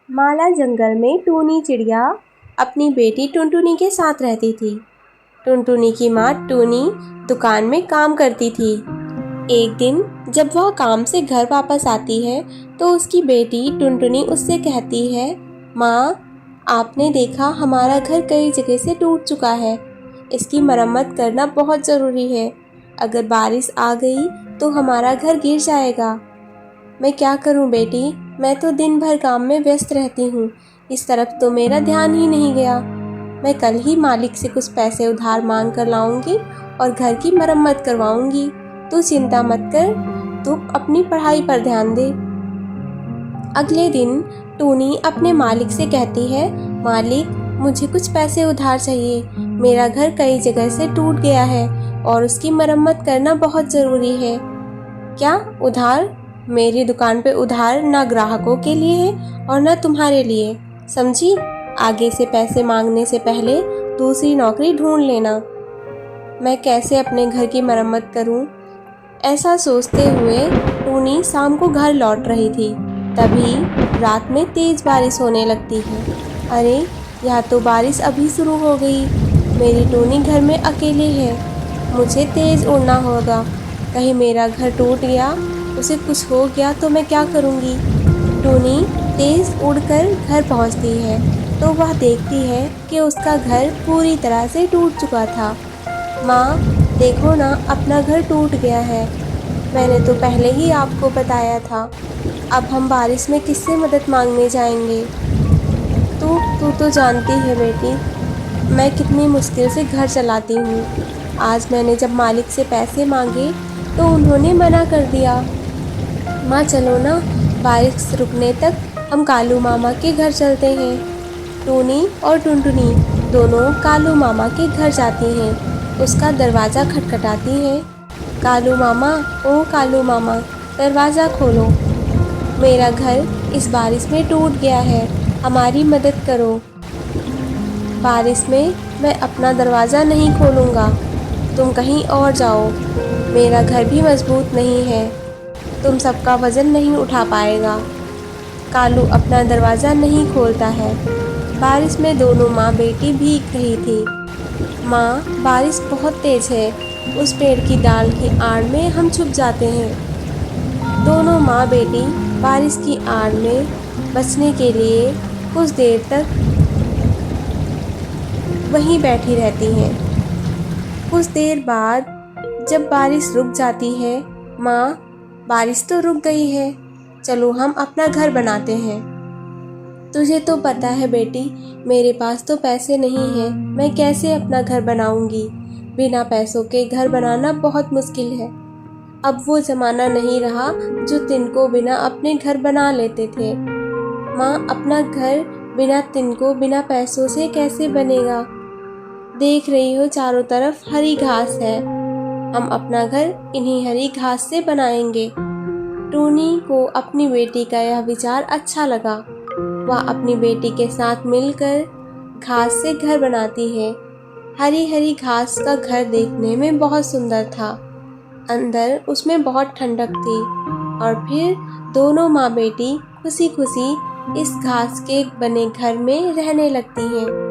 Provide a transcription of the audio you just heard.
माला जंगल में टूनी चिड़िया अपनी बेटी टुनटुनी के साथ रहती थी। टुनटुनी की माँ टूनी दुकान में काम करती थी। एक दिन जब वह काम से घर वापस आती है तो उसकी बेटी टुनटुनी उससे कहती है, माँ, आपने देखा हमारा घर कई जगह से टूट चुका है। इसकी मरम्मत करना बहुत ज़रूरी है। अगर बारिश आ गई तो हमारा घर गिर जाएगा। मैं क्या करूं बेटी, मैं तो दिन भर काम में व्यस्त रहती हूँ। इस तरफ तो मेरा ध्यान ही नहीं गया। मैं कल ही मालिक से कुछ पैसे उधार मांग कर लाऊंगी और घर की मरम्मत करवाऊंगी। तू चिंता मत कर, तू अपनी पढ़ाई पर ध्यान दे। अगले दिन टूनी अपने मालिक से कहती है, मालिक, मुझे कुछ पैसे उधार चाहिए। मेरा घर कई जगह से टूट गया है और उसकी मरम्मत करना बहुत ज़रूरी है। क्या उधार? मेरी दुकान पे उधार ना ग्राहकों के लिए है और ना तुम्हारे लिए, समझी? आगे से पैसे मांगने से पहले दूसरी नौकरी ढूंढ लेना। मैं कैसे अपने घर की मरम्मत करूं? ऐसा सोचते हुए टूनी शाम को घर लौट रही थी। तभी रात में तेज बारिश होने लगती है। अरे, यह तो बारिश अभी शुरू हो गई। मेरी टूनी घर में अकेले है। मुझे तेज उड़ना होगा। कहीं मेरा घर टूट गया, उसे कुछ हो गया तो मैं क्या करूँगी? टूनी तेज उड़कर घर पहुँचती है तो वह देखती है कि उसका घर पूरी तरह से टूट चुका था। माँ, देखो ना, अपना घर टूट गया है। मैंने तो पहले ही आपको बताया था। अब हम बारिश में किससे मदद मांगने जाएंगे? तू तो जानती है बेटी, मैं कितनी मुश्किल से घर चलाती हूँ। आज मैंने जब मालिक से पैसे मांगे तो उन्होंने मना कर दिया। माँ, चलो ना, बारिश रुकने तक हम कालू मामा के घर चलते हैं। टूनी और टुनटुनी दोनों कालू मामा के घर जाती हैं। उसका दरवाज़ा खटखटाती हैं। कालू मामा, ओ कालू मामा, दरवाज़ा खोलो। मेरा घर इस बारिश में टूट गया है, हमारी मदद करो। बारिश में मैं अपना दरवाज़ा नहीं खोलूँगा। तुम कहीं और जाओ। मेरा घर भी मजबूत नहीं है, तुम सबका वज़न नहीं उठा पाएगा। कालू अपना दरवाज़ा नहीं खोलता है। बारिश में दोनों माँ बेटी भीग रही थी। माँ, बारिश बहुत तेज़ है। उस पेड़ की डाल की आड़ में हम छुप जाते हैं। दोनों माँ बेटी बारिश की आड़ में बचने के लिए कुछ देर तक वहीं बैठी रहती हैं। कुछ देर बाद जब बारिश रुक जाती है, माँ, बारिश तो रुक गई है, चलो हम अपना घर बनाते हैं। तुझे तो पता है बेटी, मेरे पास तो पैसे नहीं हैं। मैं कैसे अपना घर बनाऊंगी? बिना पैसों के घर बनाना बहुत मुश्किल है। अब वो ज़माना नहीं रहा जो तिनको बिना अपने घर बना लेते थे। माँ, अपना घर बिना तिनको, बिना पैसों से कैसे बनेगा? देख रही हो चारों तरफ हरी घास है। हम अपना घर इन्हीं हरी घास से बनाएंगे। टूनी को अपनी बेटी का यह विचार अच्छा लगा। वह अपनी बेटी के साथ मिलकर घास से घर बनाती है। हरी हरी घास का घर देखने में बहुत सुंदर था। अंदर उसमें बहुत ठंडक थी। और फिर दोनों माँ बेटी खुशी खुशी इस घास के बने घर में रहने लगती हैं।